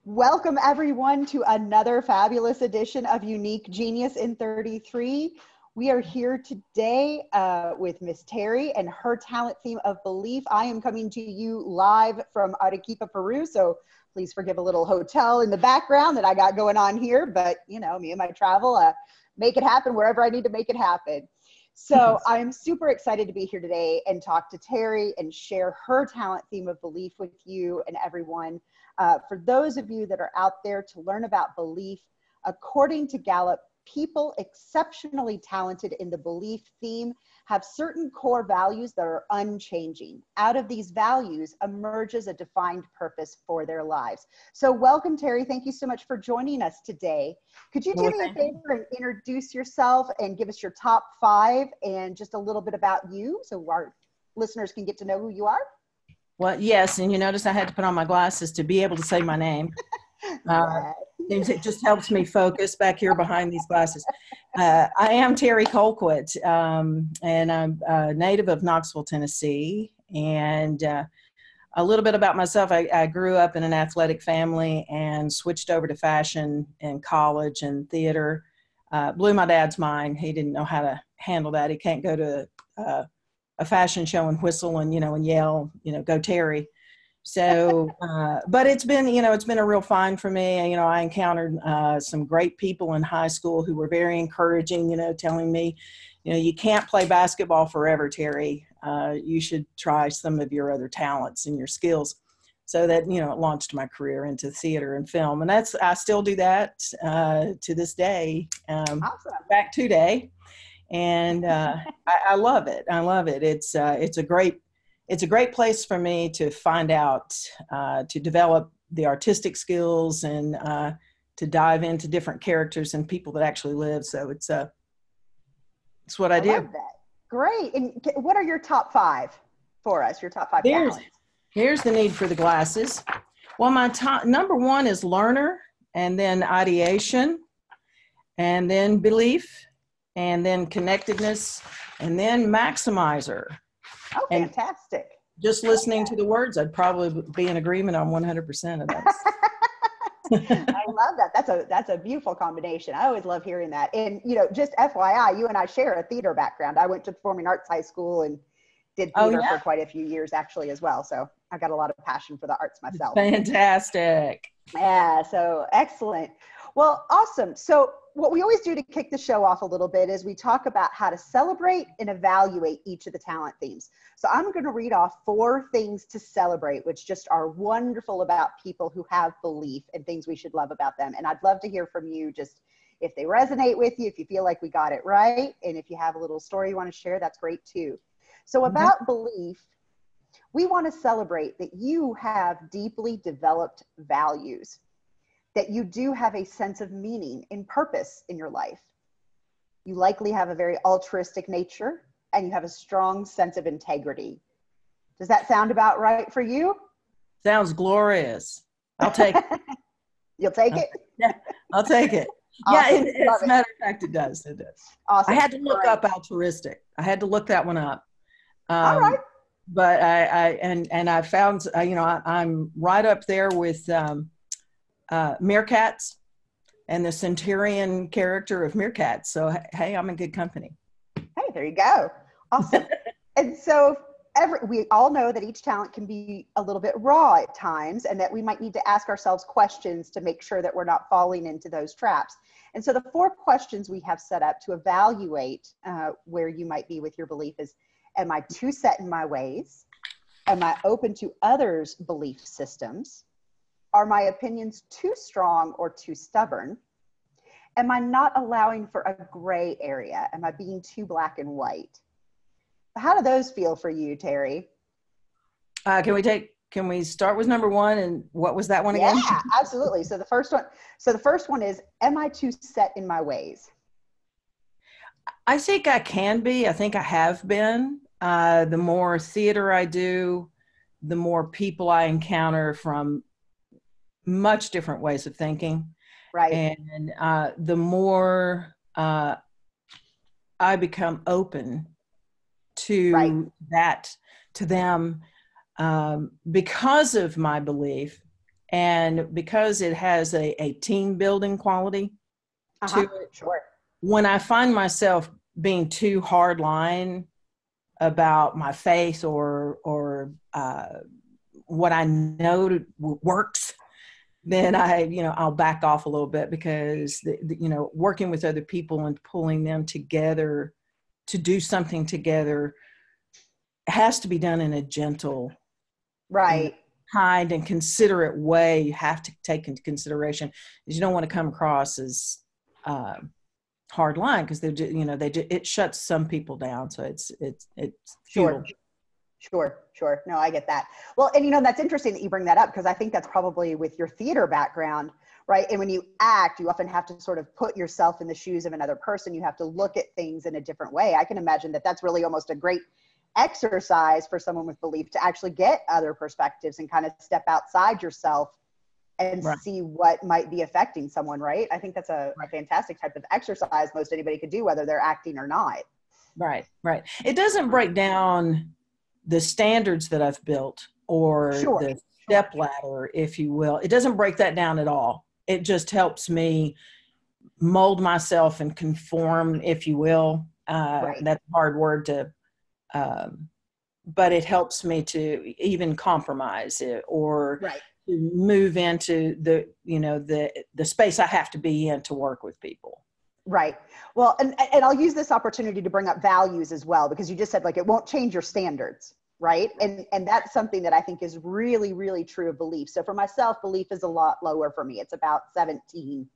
Welcome everyone to another fabulous edition of Unique Genius in 33. We are here today with Miss Terry and her talent theme of belief. I am coming to you live from Arequipa, Peru. So please forgive a little hotel in the background that I got going on here, but you know, me and my travel, make it happen wherever I need to make it happen. So I'm super excited to be here today and talk to Terry and share her talent theme of belief with you and everyone. For those of you that are out there to learn about belief, according to Gallup, people exceptionally talented in the belief theme have certain core values that are unchanging. Out of these values emerges a defined purpose for their lives. So welcome, Terry. Thank you so much for joining us today. Could you do me a favor and introduce yourself and give us your top 5 and just a little bit about you so our listeners can get to know who you are? Well, yes, and you notice I had to put on my glasses to be able to say my name. It just helps me focus back here behind these glasses. I am Terry Colquitt, and I'm a native of Knoxville, Tennessee. And a little bit about myself, I grew up in an athletic family and switched over to fashion in college and theater. Blew my dad's mind. He didn't know how to handle that. He can't go to a fashion show and whistle and, and yell, go Terry. So, but it's been a real find for me. I encountered some great people in high school who were very encouraging, telling me, you can't play basketball forever, Terry. You should try some of your other talents and your skills. So that, it launched my career into theater and film. And I still do that to this day, Awesome. back today. And I love it. I love it. It's a great place for me to find out, to develop the artistic skills and to dive into different characters and people that actually live. So it's what I do. Love that. Great. And what are your top 5 for us? Your top 5 talents? Here's the need for the glasses. Well, my number 1 is learner, and then ideation, and then belief, and then connectedness, and then maximizer. Oh, fantastic. And just listening to the words, I'd probably be in agreement on 100% of those. I love that. That's a beautiful combination. I always love hearing that. And, just FYI, you and I share a theater background. I went to Performing Arts High School and did theater for quite a few years actually as well. So I got a lot of passion for the arts myself. Fantastic. Yeah, so excellent. Well, awesome. So what we always do to kick the show off a little bit is we talk about how to celebrate and evaluate each of the talent themes. So I'm going to read off 4 things to celebrate, which just are wonderful about people who have belief and things we should love about them. And I'd love to hear from you, just if they resonate with you, if you feel like we got it right. And if you have a little story you want to share, that's great too. So about belief, we want to celebrate that you have deeply developed values, that you do have a sense of meaning and purpose in your life. You likely have a very altruistic nature and you have a strong sense of integrity. Does that sound about right for you? Sounds glorious. I'll take it. You'll take it? Yeah, I'll take it. Awesome. Yeah, as a matter of fact, it does. It does. Awesome. I had to look up altruistic. I had to look that one up. All right. But I found, I'm right up there with meerkats and the centurion character of meerkats. So, hey, I'm in good company. Hey, there you go. Awesome. And so we all know that each talent can be a little bit raw at times and that we might need to ask ourselves questions to make sure that we're not falling into those traps. And so the 4 questions we have set up to evaluate where you might be with your belief is, am I too set in my ways? Am I open to others' belief systems? Are my opinions too strong or too stubborn? Am I not allowing for a gray area? Am I being too black and white? How do those feel for you, Terry? Can we start with number 1, and what was that one again? Yeah, absolutely. So the first one is, am I too set in my ways? I think I can be. I think I have been. The more theater I do, the more people I encounter from much different ways of thinking. Right. And the more I become open to that, to them, because of my belief And because it has a team building quality to it, Sure. when I find myself being too hard line about my faith or what I know works, then I'll back off a little bit, because working with other people and pulling them together to do something together has to be done in a gentle, right, kind and considerate way. You have to take into consideration, is you don't want to come across as hard line, because it shuts some people down. So it's futile. Sure. No, I get that. Well, and that's interesting that you bring that up, because I think that's probably with your theater background, right? And when you act, you often have to sort of put yourself in the shoes of another person. You have to look at things in a different way. I can imagine that that's really almost a great exercise for someone with belief, to actually get other perspectives and kind of step outside yourself and see what might be affecting someone, right? I think that's a fantastic type of exercise most anybody could do, whether they're acting or not. Right. It doesn't break down the standards that I've built, or the step ladder, if you will. It doesn't break that down at all. It just helps me mold myself and conform, if you will. That's a hard word to, but it helps me to even compromise it, or to move into the space I have to be in to work with people. Right. Well, and I'll use this opportunity to bring up values as well, because you just said, like, it won't change your standards, right? And that's something that I think is really, really true of belief. So for myself, belief is a lot lower for me. It's about 17,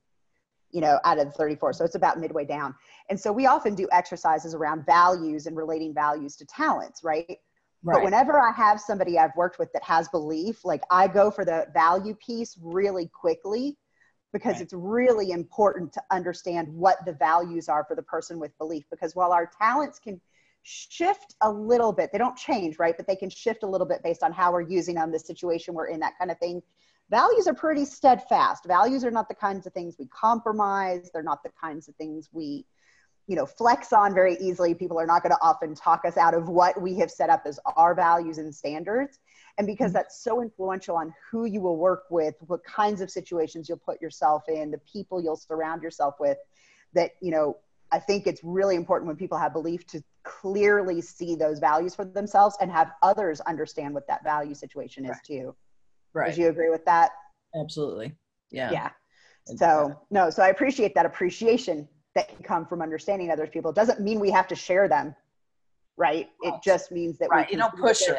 out of 34. So it's about midway down. And so we often do exercises around values and relating values to talents, right? But whenever I have somebody I've worked with that has belief, like, I go for the value piece really quickly, because it's really important to understand what the values are for the person with belief. Because while our talents can shift a little bit, they don't change, right? But they can shift a little bit based on how we're using them, the situation we're in, that kind of thing. Values are pretty steadfast. Values are not the kinds of things we compromise. They're not the kinds of things we, flex on very easily. People are not going to often talk us out of what we have set up as our values and standards. And because that's so influential on who you will work with, what kinds of situations you'll put yourself in, the people you'll surround yourself with, that, I think it's really important when people have belief to clearly see those values for themselves and have others understand what that value situation is too. Right. Would you agree with that? Absolutely. Yeah. So I appreciate that appreciation that can come from understanding other people. It doesn't mean we have to share them, right? It just means that you don't push it.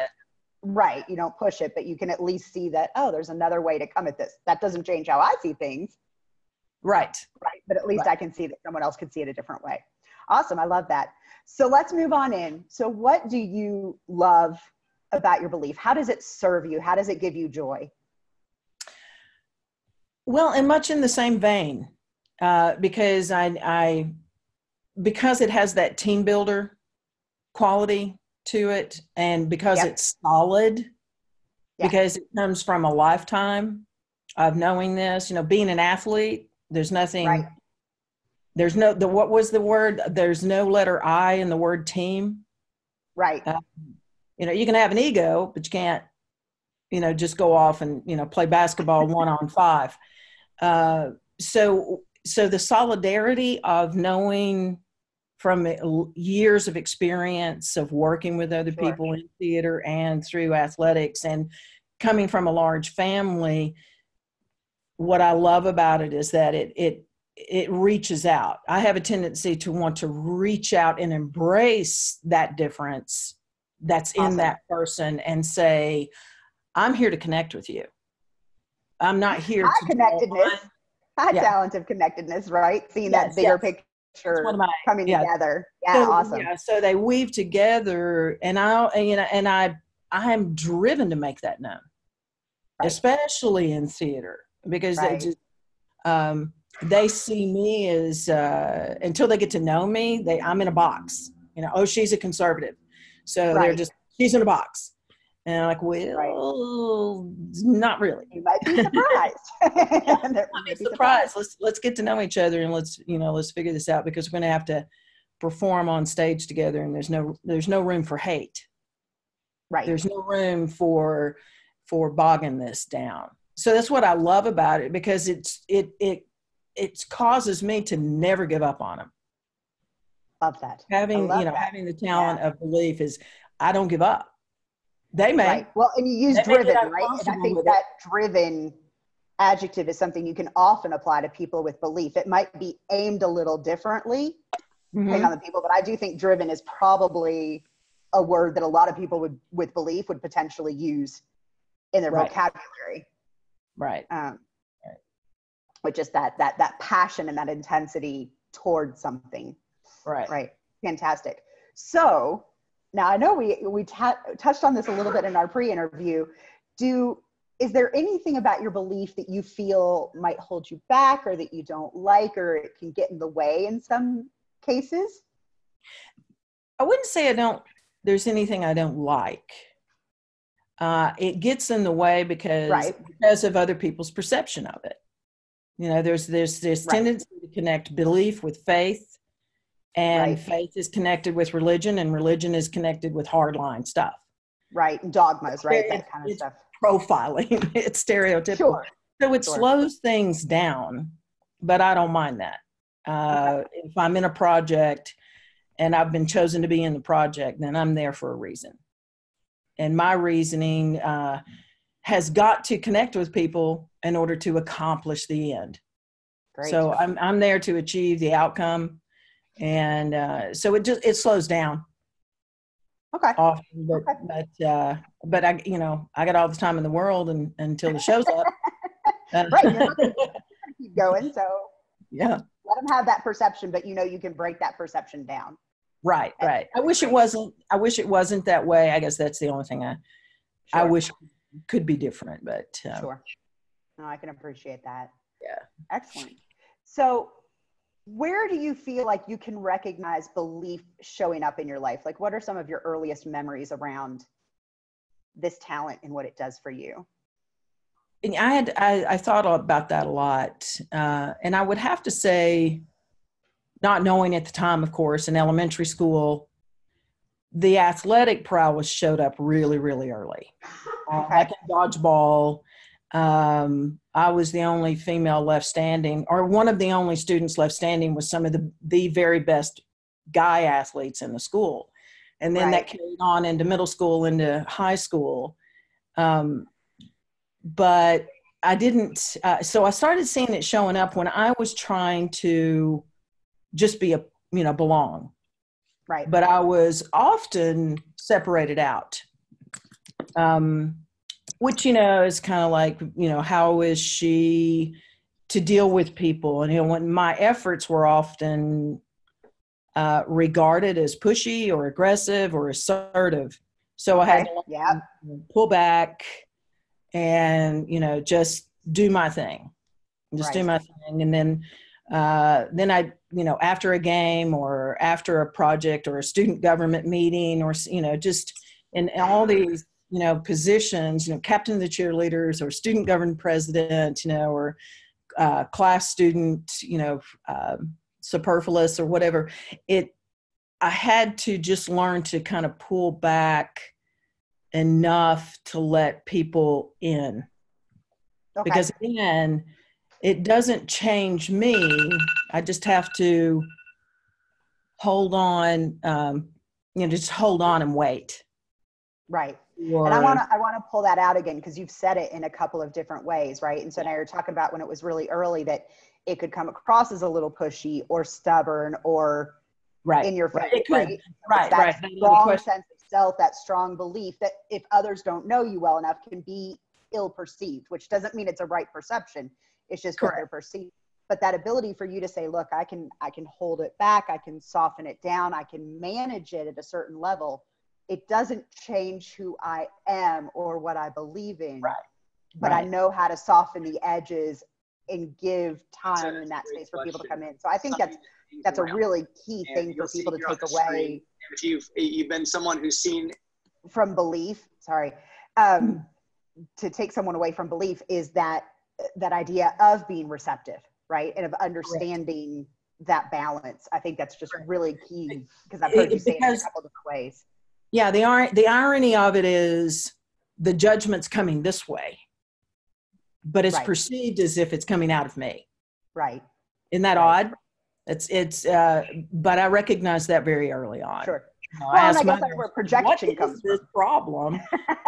Right. You don't push it, but you can at least see that, there's another way to come at this. That doesn't change how I see things. Right. But at least I can see that someone else could see it a different way. Awesome. I love that. So let's move on in. So what do you love about your belief? How does it serve you? How does it give you joy? Well, and much in the same vein, because because it has that team builder quality to it, and because it's solid, because it comes from a lifetime of knowing this, being an athlete, there's nothing, there's what was the word? There's no letter I in the word team. Right. You can have an ego, but you can't, just go off and, play basketball 1-on-5. So the solidarity of knowing from years of experience of working with other people in theater and through athletics, and coming from a large family, what I love about it is that it reaches out. I have a tendency to want to reach out and embrace that difference that's in that person and say, I'm here to connect with you. I'm not here to connectedness. Talent of connectedness, right? Seeing that bigger picture coming together. Awesome. So they weave together, and I am driven to make that known, especially in theater, because they see me as until they get to know me, I'm in a box. She's a conservative, so they're just, she's in a box. And I'm like, well, not really. You might be surprised. Surprised. Let's get to know each other, and let's figure this out, because we're going to have to perform on stage together, and there's no room for hate. Right. There's no room for bogging this down. so that's what I love about it, because it causes me to never give up on them. Love that. Having, love that. having the talent of belief is, I don't give up. They may. Right. Well, and you use driven, right? And I think that driven adjective is something you can often apply to people with belief. It might be aimed a little differently depending on the people, but I do think driven is probably a word that a lot of people with belief would potentially use in their vocabulary. Right. With just that passion and that intensity towards something. Right. Right. Fantastic. So now I know we touched on this a little bit in our pre-interview. Is there anything about your belief that you feel might hold you back, or that you don't like, or it can get in the way in some cases? I wouldn't say there's anything I don't like. It gets in the way because of other people's perception of it. There's this tendency to connect belief with faith, and faith is connected with religion, and religion is connected with hardline stuff. Right. And dogmas, right? That kind of stuff. Profiling. It's stereotypical. Sure. So it slows things down, but I don't mind that. If I'm in a project and I've been chosen to be in the project, then I'm there for a reason. And my reasoning has got to connect with people in order to accomplish the end. Great. So I'm there to achieve the outcome. And so it slows down. Okay. Often, but I got all the time in the world until the show's up. Right. You're not gonna keep going. So yeah, let them have that perception, but you can break that perception down. Right. I wish it wasn't that way. I guess that's the only thing I wish could be different, but sure. No, I can appreciate that. Yeah. Excellent. So where do you feel like you can recognize belief showing up in your life? Like, what are some of your earliest memories around this talent and what it does for you? And I thought about that a lot. And I would have to say, not knowing at the time, of course, in elementary school, the athletic prowess showed up really, really early. Like in dodgeball, I was the only female left standing, or one of the only students left standing with some of the very best guy athletes in the school. And then that carried on into middle school, into high school. But I didn't, so I started seeing it showing up when I was trying to just be belong. Right. But I was often separated out. Which, is kind of like, how is she to deal with people? And, when my efforts were often regarded as pushy or aggressive or assertive. So I had to pull back and, just do my thing. Do my thing. And then I, after a game or after a project or a student government meeting or, just in all these, positions, captain of the cheerleaders or student government president, or class student, superfluous or whatever. I had to just learn to kind of pull back enough to let people in. Okay. Because again, it doesn't change me. I just have to hold on, just hold on and wait. Right. And I want to pull that out again, because you've said it in a couple of different ways, right? And so now you're talking about when it was really early that it could come across as a little pushy or stubborn or in your face, right? That strong sense of self, that strong belief that if others don't know you well enough can be ill perceived, which doesn't mean it's a right perception. It's just what they're perceived. But that ability for you to say, look, I can hold it back. I can soften it down. I can manage it at a certain level. It doesn't change who I am or what I believe in, but I know how to soften the edges and give time in that space for people to come in. So I think that's a really key thing for people to take away. If you've been someone who's seen from belief, to take someone away from belief is that idea of being receptive, right? And of understanding that balance. I think that's just really key, because I've heard you say it in a couple different ways. Yeah, the irony of it is the judgment's coming this way. but it's Right. perceived as if it's coming out of me. Right. Isn't that Right. odd? But I recognized that very early on. Sure. You know, I Well, and asked I guess Mother, that's where what projection is comes this from. problem?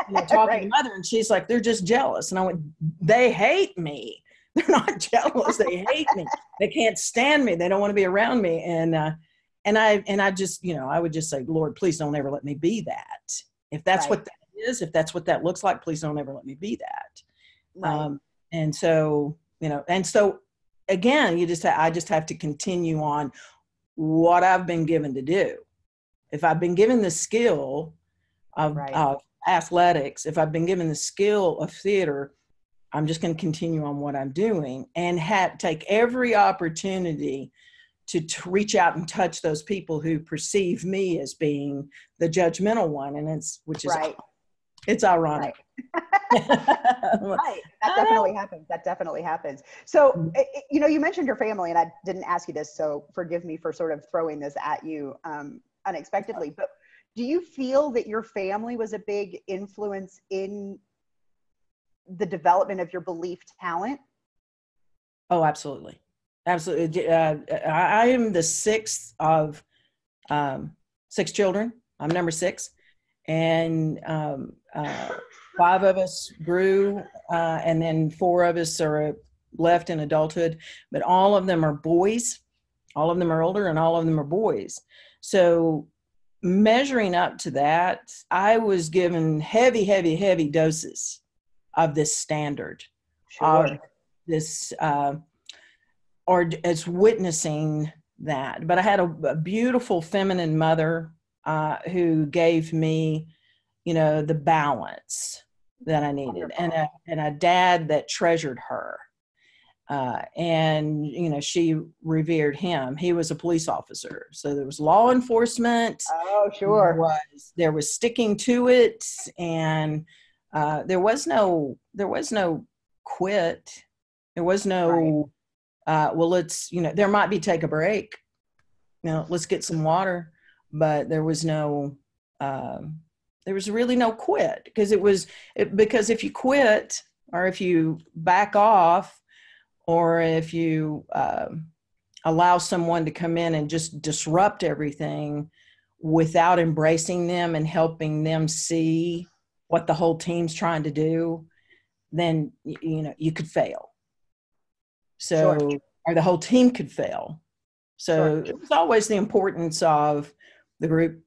Talking to Right. Mother, and she's like, they're just jealous. And I went, they hate me. They're not jealous. They hate me. They can't stand me. They don't want to be around me. And I just, I would just say, Lord, please don't ever let me be that. If that's Right. what that is, if that's what that looks like, please don't ever let me be that. Right. And so, again, I just have to continue on what I've been given to do. If I've been given the skill of athletics, if I've been given the skill of theater, I'm just going to continue on what I'm doing and take every opportunity to reach out and touch those people who perceive me as being the judgmental one. And it's ironic. Right. Right. That definitely happens. That definitely happens. So, you mentioned your family, and I didn't ask you this, so forgive me for sort of throwing this at you unexpectedly, but do you feel that your family was a big influence in the development of your belief talent? Oh, absolutely. Absolutely. I am the sixth of 6 children. I'm number 6. And 5 of us grew, and then 4 of us are left in adulthood. But all of them are boys. All of them are older, and all of them are boys. So measuring up to that, I was given heavy, heavy, heavy doses of this standard. Sure. Of this, or it's witnessing that. But I had a beautiful feminine mother who gave me, the balance that I needed, and a dad that treasured her. And she revered him. He was a police officer. So there was law enforcement. Oh, sure. There was sticking to it. And there was no quit. There was no, well, let's, there might be take a break. Let's get some water. But there was really no quit, because if you quit, or if you back off, or if you allow someone to come in and just disrupt everything without embracing them and helping them see what the whole team's trying to do, then, you could fail. So, sure. Or the whole team could fail. So It was always the importance of the group,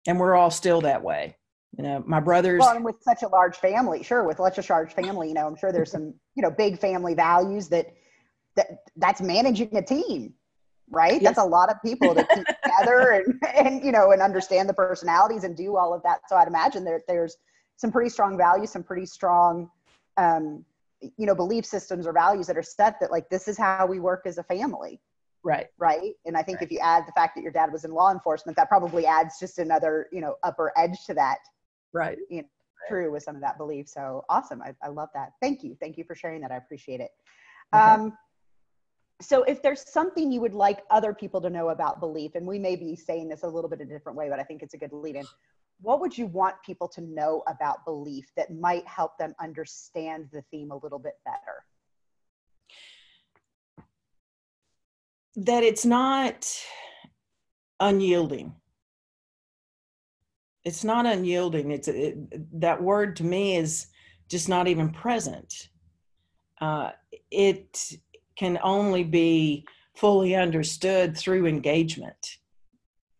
and we're all still that way. My brothers. Well, and with such a large family, with such a large family, I'm sure there's some, big family values that's managing a team, right? Yes. That's a lot of people to keep together and understand the personalities and do all of that. So I'd imagine there's some pretty strong values, some pretty strong, belief systems or values that are set that, like, this is how we work as a family. Right. Right. And I think if you add the fact that your dad was in law enforcement, that probably adds just another, upper edge to that. Right. True with some of that belief. So awesome. I love that. Thank you. Thank you for sharing that. I appreciate it. Okay. So if there's something you would like other people to know about belief, and we may be saying this a little bit a different way, but I think it's a good lead in, what would you want people to know about belief that might help them understand the theme a little bit better? That it's not unyielding. It's not unyielding. That word to me is just not even present. It can only be fully understood through engagement.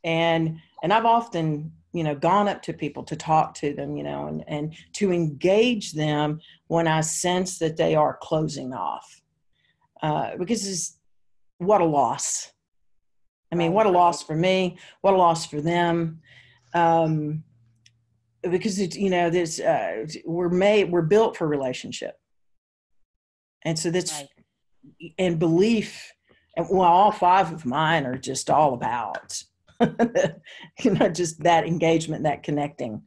And I've often, gone up to people to talk to them, and to engage them when I sense that they are closing off. Because what a loss. I mean, what a loss for me, what a loss for them. Because we're built for relationship. And so that's, and belief, and all 5 of mine are just all about, just that engagement, that connecting,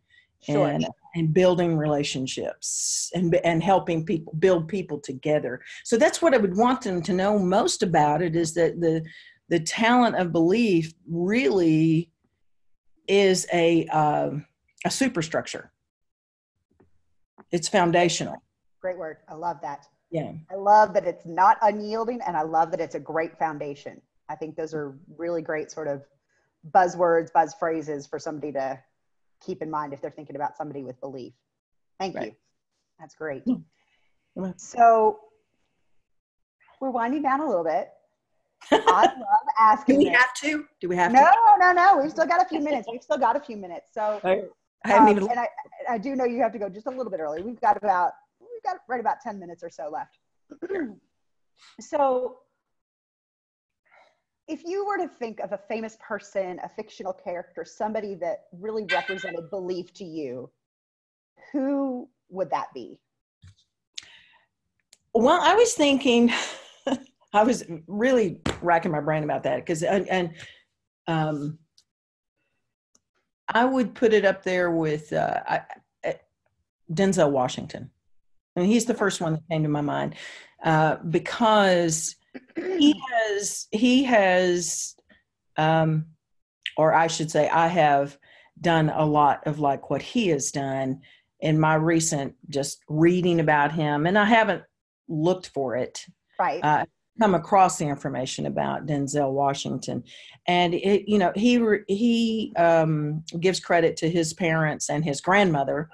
and building relationships, and helping people build people together. So that's what I would want them to know most about it, is that the talent of belief really is a superstructure. It's foundational. Great word. I love that. Yeah. I love that it's not unyielding, and I love that it's a great foundation. I think those are really great sort of buzzwords, buzz phrases for somebody to keep in mind if they're thinking about somebody with belief. Thank you. That's great. So we're winding down a little bit. I love asking. Do we have to? Do we have to? No. We've still got a few minutes. So, I haven't even. And I do know you have to go just a little bit early. We've got right about 10 minutes or so left. So, if you were to think of a famous person, a fictional character, somebody that really represented belief to you, who would that be? Well, I was thinking, I was really racking my brain about that because, I would put it up there with Denzel Washington. I mean, he's the first one that came to my mind because he has, or I should say, I have done a lot of like what he has done in my recent just reading about him, and I haven't looked for it. Right. Come across the information about Denzel Washington, and he gives credit to his parents and his grandmother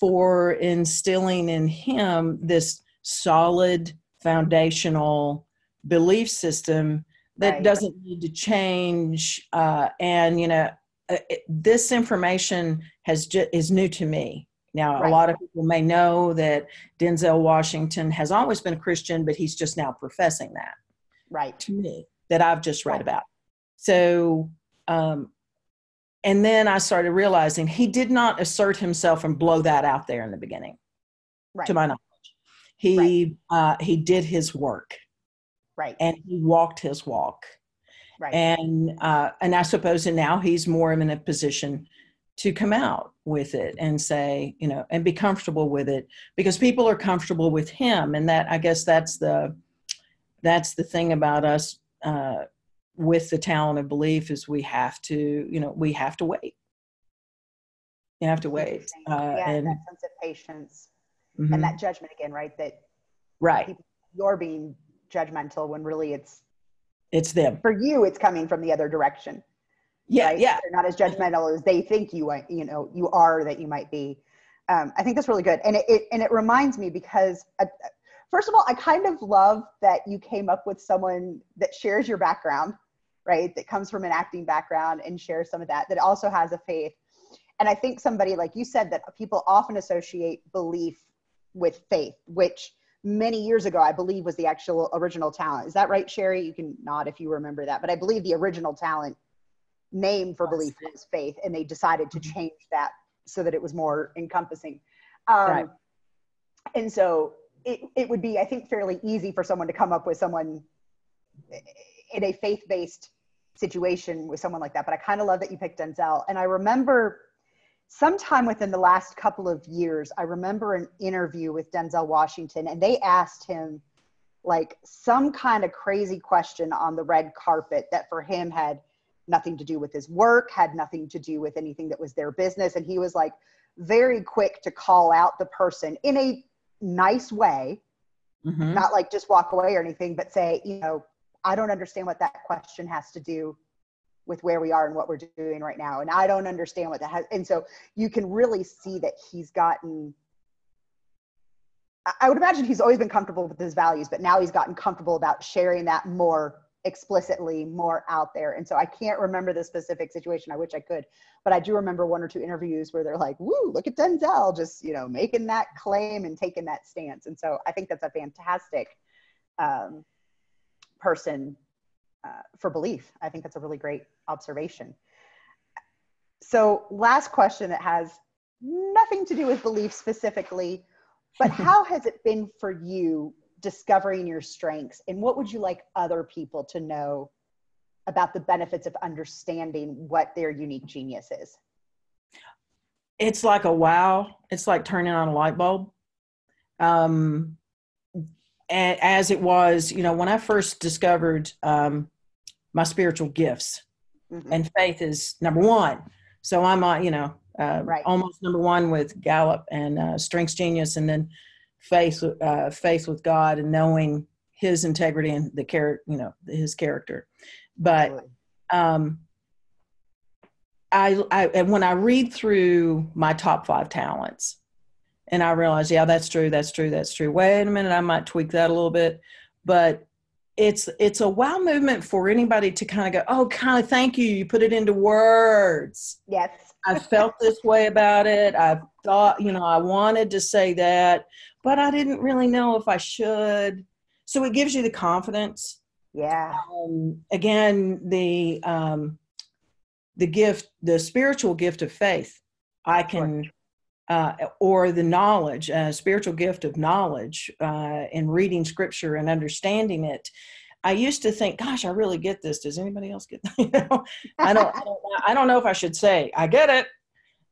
for instilling in him this solid foundational belief system that doesn't need to change. This information is new to me. Now, a lot of people may know that Denzel Washington has always been a Christian, but he's just now professing that. Right. To me, that I've just read about. So, and then I started realizing he did not assert himself and blow that out there in the beginning. Right. To my knowledge, he did his work. Right. And he walked his walk. Right. And I suppose, and now he's more in a position to come out with it and say, and be comfortable with it because people are comfortable with him. And that, I guess that's the thing about us with the talent of belief is we have to wait. You have to wait. And that sense of patience and that judgment again, right? That you're being judgmental when really it's them. For you, it's coming from the other direction. Yeah, right? yeah. They're not as judgmental as they think you are, that you might be. I think that's really good. And it reminds me because, first of all, I kind of love that you came up with someone that shares your background, right? That comes from an acting background and shares some of that also has a faith. And I think somebody, like you said, that people often associate belief with faith, which many years ago, I believe was the actual original talent. Is that right, Sherry? You can nod if you remember that. But I believe the original talent name for belief was faith, and they decided to change that so that it was more encompassing. And so it would be, I think, fairly easy for someone to come up with someone in a faith-based situation with someone like that. But I kind of love that you picked Denzel. And I remember sometime within the last couple of years, I remember an interview with Denzel Washington, and they asked him like some kind of crazy question on the red carpet that for him had nothing to do with his work, had nothing to do with anything that was their business. And he was like very quick to call out the person in a nice way, not like just walk away or anything, but say, I don't understand what that question has to do with where we are and what we're doing right now. And I don't understand what that has. And so you can really see that he's gotten, I would imagine he's always been comfortable with his values, but now he's gotten comfortable about sharing that more explicitly, more out there. And so I can't remember the specific situation. I wish I could, but I do remember one or two interviews where they're like, woo, look at Denzel, just, making that claim and taking that stance. And so I think that's a fantastic person for belief. I think that's a really great observation. So last question that has nothing to do with belief specifically, but how has it been for you discovering your strengths, and what would you like other people to know about the benefits of understanding what their unique genius is? It's like a wow. It's like turning on a light bulb. And as it was, when I first discovered my spiritual gifts, and faith is number one. So I'm almost number one with Gallup and Strengths Genius, and then faith with God and knowing His integrity and the character, His character. But and when I read through my top 5 talents, and I realize, yeah, that's true. Wait a minute, I might tweak that a little bit, but it's a wow movement for anybody to kind of go, oh, kind of, thank you. You put it into words. Yes. I felt this way about it. I thought, I wanted to say that, but I didn't really know if I should. So it gives you the confidence. Yeah. Again, the gift, the spiritual gift of faith, I can, or the knowledge, spiritual gift of knowledge, in reading scripture and understanding it. I used to think, gosh, I really get this. Does anybody else get that? I don't know if I should say I get it.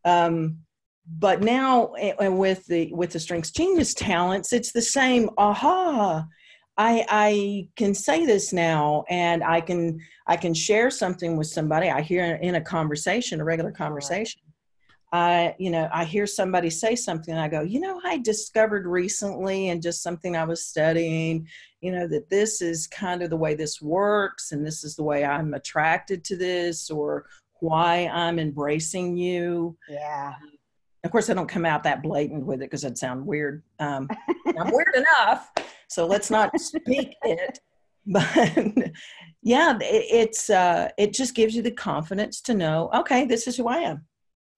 But now, and with the Strengths Genius talents, it's the same. Aha. I can say this now, and I can share something with somebody. I hear in a conversation, a regular conversation. I hear somebody say something, and I go, I discovered recently, and just something I was studying, that this is kind of the way this works, and this is the way I'm attracted to this, or why I'm embracing you. Yeah. Of course, I don't come out that blatant with it because that'd sound weird. I'm weird enough, so let's not speak it. But yeah, it just gives you the confidence to know, okay, this is who I am.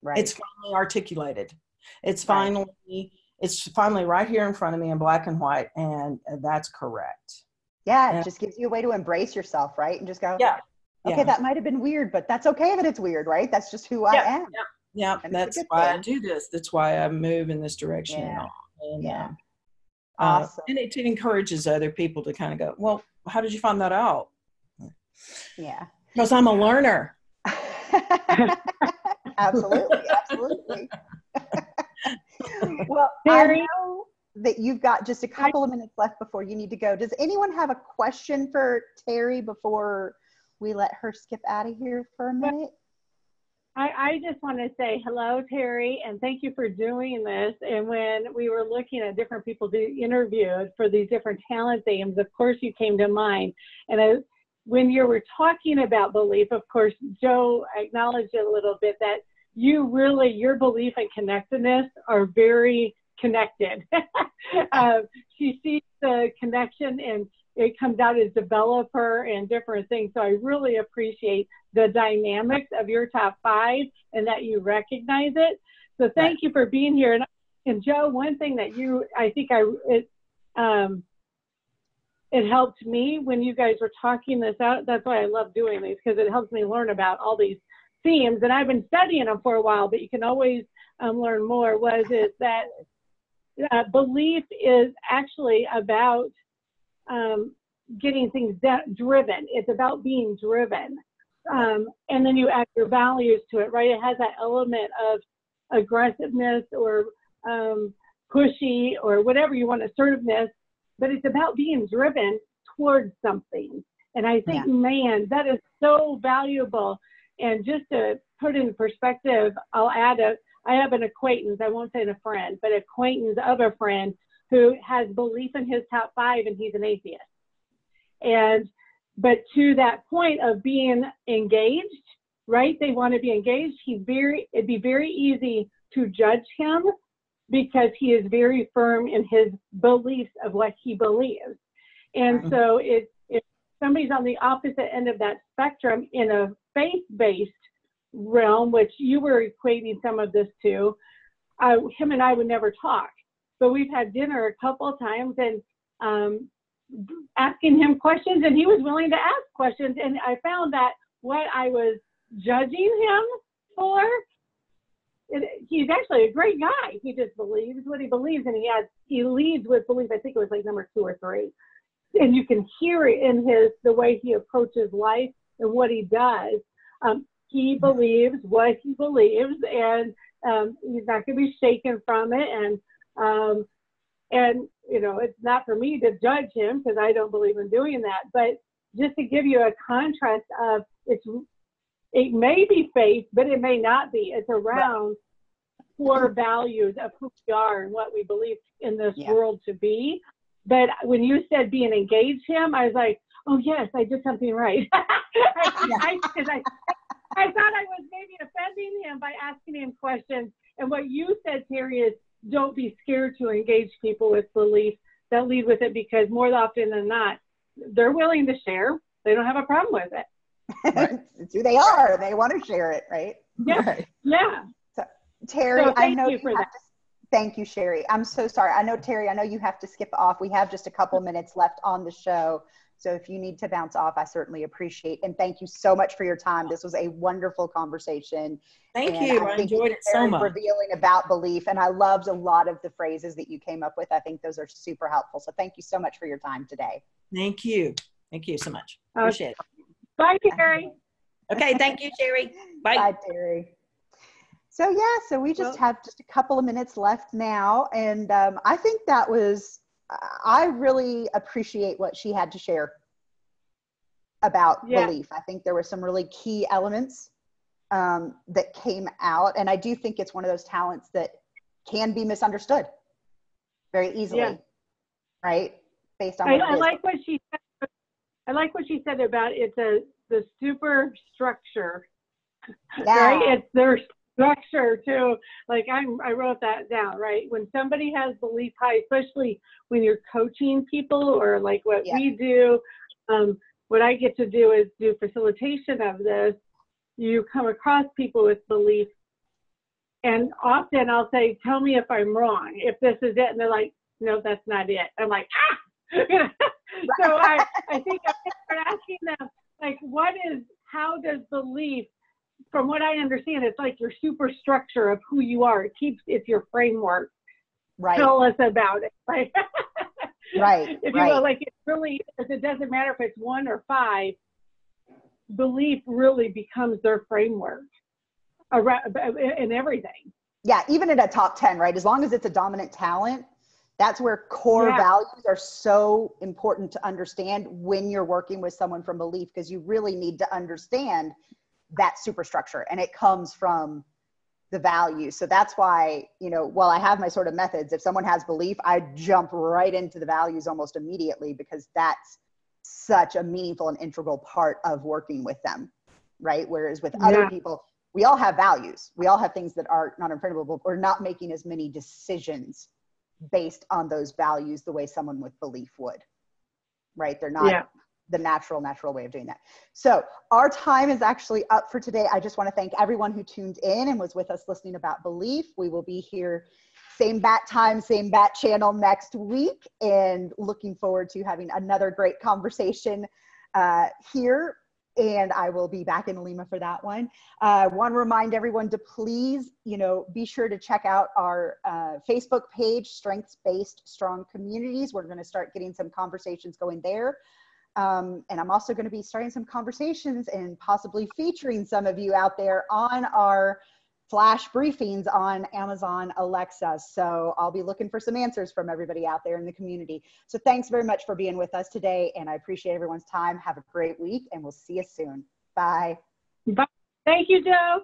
Right. It's finally articulated. It's finally right here in front of me in black and white, and that's correct. Yeah, it just gives you a way to embrace yourself, right? And just go, okay, that might have been weird, but that's okay that it's weird, right? That's just who I am. Yeah, that's why I do this. That's why I move in this direction. Yeah. And, awesome. And it encourages other people to kind of go, well, how did you find that out? Yeah. Because I'm a learner. Absolutely. Well, Terry, I know that you've got just a couple of minutes left before you need to go. Does anyone have a question for Terry before we let her skip out of here for a minute? I just want to say hello, Terry, and thank you for doing this. And when we were looking at different people to interview for these different talent themes, of course, you came to mind. And when you were talking about belief, of course, Joe acknowledged it a little bit that your belief and connectedness are very connected. She sees the connection, and it comes out as developer and different things. So I really appreciate the dynamics of your top 5 and that you recognize it. So thank you for being here. And Joe, one thing that it helped me when you guys were talking this out. That's why I love doing these, because it helps me learn about all these themes. And I've been studying them for a while, but you can always learn more. Is that belief is actually about getting things driven. It's about being driven. And then you add your values to it, right? It has that element of aggressiveness or pushy or whatever you want, assertiveness, but it's about being driven towards something. And I think, man, that is so valuable. And just to put in perspective, I'll add I have an acquaintance, I won't say a friend, but acquaintance of a friend who has belief in his top 5, and he's an atheist. But to that point of being engaged, right? They want to be engaged. It'd be very easy to judge him because he is very firm in his beliefs of what he believes. And so if somebody's on the opposite end of that spectrum in a faith-based realm, which you were equating some of this to, him and I would never talk. But we've had dinner a couple of times, and asking him questions, and he was willing to ask questions. And I found that what I was judging him for, he's actually a great guy. He just believes what he believes, and he leads with belief. I think it was like number 2 or 3. And you can hear it in the way he approaches life and what he does. He believes what he believes, and he's not going to be shaken from it. And it's not for me to judge him because I don't believe in doing that. But just to give you a contrast it may be faith, but it may not be. It's around core values of who we are and what we believe in this Yeah. world to be. But when you said being engaged him, I was like, oh yes, I did something right. I thought I was maybe offending him by asking him questions. And what you said, Terry, is don't be scared to engage people with beliefs that lead with it, because more often than not, they're willing to share. They don't have a problem with it. Right. It's who they are. They want to share it, right? Yeah. Right. Yeah. So, Terry, So I know you for have that. to. Thank you, Sherry. I'm so sorry. I know, Terry, I know you have to skip off. We have just a couple minutes left on the show. So if you need to bounce off, I certainly appreciate. And thank you so much for your time. This was a wonderful conversation. Thank And you. I I think enjoyed it so very much. revealing about belief. And I loved a lot of the phrases that you came up with. I think those are super helpful. So thank you so much for your time today. Thank you. Thank you so much. Appreciate it. Bye, Terry. Okay. Thank you, Sherry. Bye. Bye, Terry. So yeah, so we just have just a couple of minutes left now. And I think that was, I really appreciate what she had to share about belief. I think there were some really key elements that came out. And I do think it's one of those talents that can be misunderstood very easily, right? Based on what it is. I like what she said. I like what she said about the superstructure, right? It's their structure too. Like I wrote that down, right? When somebody has belief high, especially when you're coaching people or like what we do, what I get to do is do facilitation of this. You come across people with belief, and often I'll say, tell me if I'm wrong, if this is it. And they're like, no, that's not it. I'm like, ah! So I think I start asking them, like, how does belief, from what I understand, it's like your superstructure of who you are. It's your framework. Right. Tell us about it. Right. Right. If you will, like it doesn't matter if it's 1 or 5, belief really becomes their framework in everything. Yeah. Even in a top 10, right? As long as it's a dominant talent, that's where core values are so important to understand when you're working with someone from belief, because you really need to understand that superstructure, and it comes from the values. So that's why, while I have my sort of methods, if someone has belief, I jump right into the values almost immediately, because that's such a meaningful and integral part of working with them, right? Whereas with other people, we all have values. We all have things that are not infringable, but we're not making as many decisions based on those values the way someone with belief would, right? They're not the natural way of doing that. So our time is actually up for today. I just want to thank everyone who tuned in and was with us listening about belief. We will be here same bat time, same bat channel next week, and looking forward to having another great conversation here. And I will be back in Lima for that one. I want to remind everyone to please, be sure to check out our Facebook page, Strengths-Based Strong Communities. We're going to start getting some conversations going there. And I'm also going to be starting some conversations and possibly featuring some of you out there on our flash briefings on Amazon Alexa. So I'll be looking for some answers from everybody out there in the community. So thanks very much for being with us today, and I appreciate everyone's time. Have a great week, and we'll see you soon. Bye. Bye. Thank you, Joe.